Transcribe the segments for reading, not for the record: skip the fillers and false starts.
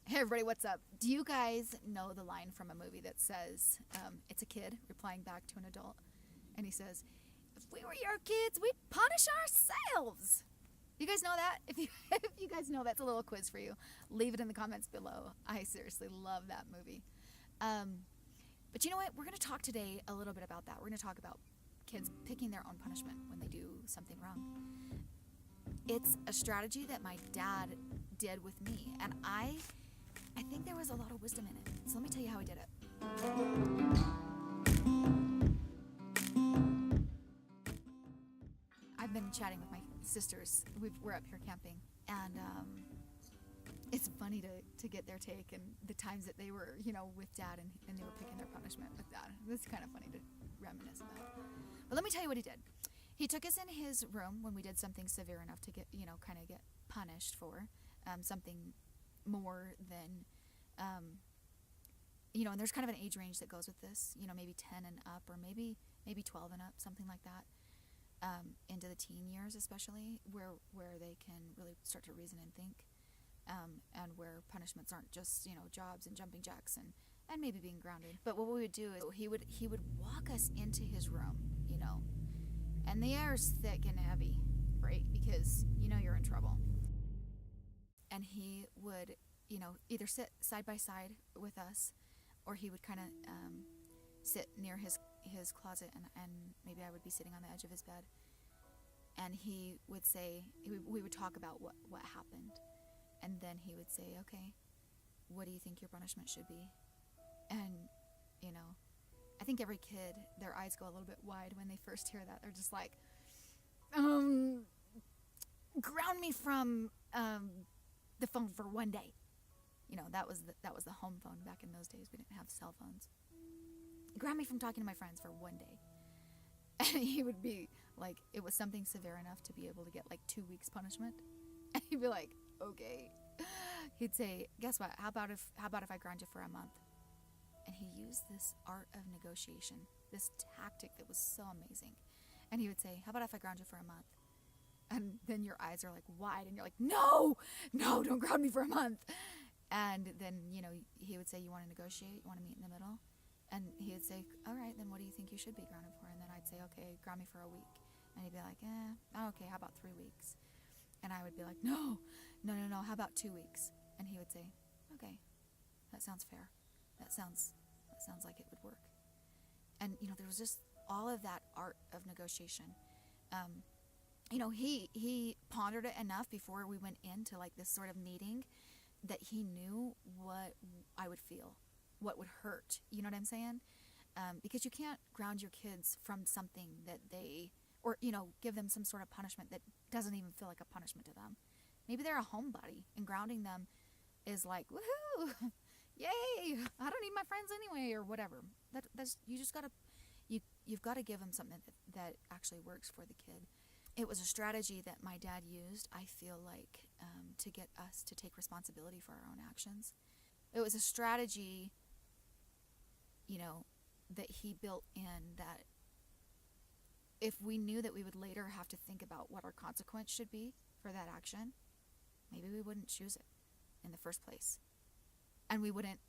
Hey everybody, what's up? Do you guys know the line from a movie that says, it's a kid replying back to an adult, and he says, if we were your kids, we'd punish ourselves. You guys know that? If you guys know, that's a little quiz for you. Leave it in the comments below. I seriously love that movie. But you know what? We're going to talk today a little bit about that. We're going to talk about kids picking their own punishment when they do something wrong. It's a strategy that my dad did with me, and I think there was a lot of wisdom in it. So let me tell you how he did it. I've been chatting with my sisters. We're up here camping, and it's funny to get their take and the times that they were, with Dad and they were picking their punishment with Dad. It's kind of funny to reminisce about. But let me tell you what he did. He took us in his room when we did something severe enough to get, kind of get punished for something more than, and there's kind of an age range that goes with this, maybe 10 and up, or maybe 12 and up, something like that, into the teen years especially, where they can really start to reason and think, and where punishments aren't just, jobs and jumping jacks and maybe being grounded. But what we would do is he would walk us into his room, and the air's thick and heavy, right? Because you're in trouble. And he would, either sit side by side with us, or he would kind of sit near his closet, and maybe I would be sitting on the edge of his bed. And he would say, we would talk about what happened. And then he would say, okay, what do you think your punishment should be? And, I think every kid, their eyes go a little bit wide when they first hear that. They're just like, ground me from the phone for one day. That was the home phone back in those days. We didn't have cell phones. Ground me from talking to my friends for one day. And he would be like, it was something severe enough to be able to get like 2 weeks punishment. And he'd be like, okay. He'd say, guess what? How about if I ground you for a month? And he used this art of negotiation, this tactic that was so amazing. And he would say, how about if I ground you for a month? And then your eyes are like wide and you're like, no, don't ground me for a month. And then, he would say, you want to negotiate? You want to meet in the middle? And he would say, all right, then what do you think you should be grounded for? And then I'd say, okay, ground me for a week. And he'd be like, okay, how about 3 weeks? And I would be like, no, how about 2 weeks? And he would say, okay, that sounds fair. That sounds like it would work. And, there was just all of that art of negotiation. He pondered it enough before we went into like this sort of meeting that he knew what I would feel, what would hurt. You know what I'm saying? Because you can't ground your kids from something that or give them some sort of punishment that doesn't even feel like a punishment to them. Maybe they're a homebody, and grounding them is like, woohoo, yay, I don't need my friends anyway, or whatever. That's you've got to give them something that actually works for the kid. It was a strategy that my dad used, I feel like, to get us to take responsibility for our own actions. It was a strategy, that he built in, that if we knew that we would later have to think about what our consequence should be for that action, maybe we wouldn't choose it in the first place. And we wouldn't,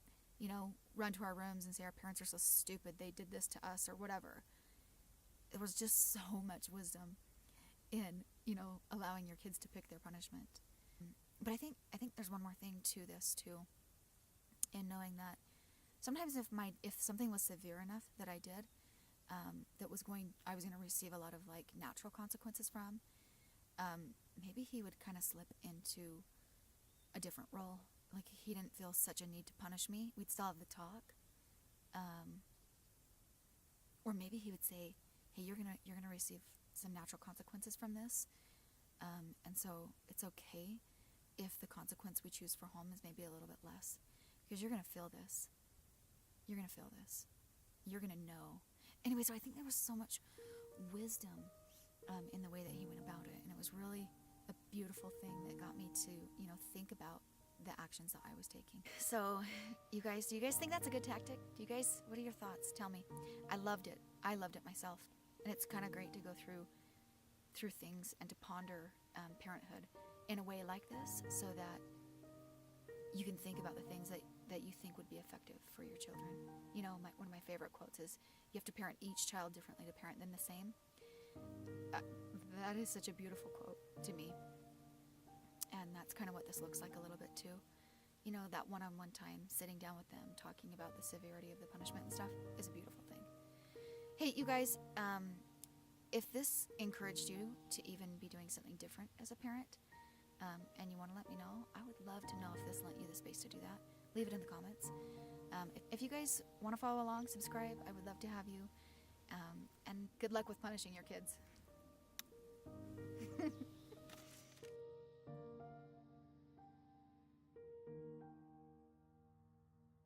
run to our rooms and say our parents are so stupid, they did this to us, or whatever. There was just so much wisdom in, allowing your kids to pick their punishment. But I think there's one more thing to this too, in knowing that sometimes if something was severe enough that I did, I was going to receive a lot of like natural consequences from, maybe he would kind of slip into a different role. Like he didn't feel such a need to punish me. We'd still have the talk. Or maybe he would say, hey, you're gonna receive some natural consequences from this. And so it's okay if the consequence we choose for home is maybe a little bit less, because you're gonna feel this. You're gonna feel this. You're gonna know. Anyway, so I think there was so much wisdom in the way that he went about it, and it was really a beautiful thing that got me to, think about the actions that I was taking. So, do you guys think that's a good tactic? What are your thoughts? Tell me. I loved it myself, and it's kind of great to go through things and to ponder parenthood in a way like this, so that you can think about the things that you think would be effective for your children. You know, one of my favorite quotes is, you have to parent each child differently to parent them the same. That is such a beautiful quote to me. And that's kind of what this looks like a little bit too. You know, that one-on-one time, sitting down with them, talking about the severity of the punishment and stuff is a beautiful thing. Hey, you guys, if this encouraged you to even be doing something different as a parent, and you want to let me know, I would love to know if this lent you the space to do that. Leave it in the comments. If you guys want to follow along, subscribe, I would love to have you. And good luck with punishing your kids.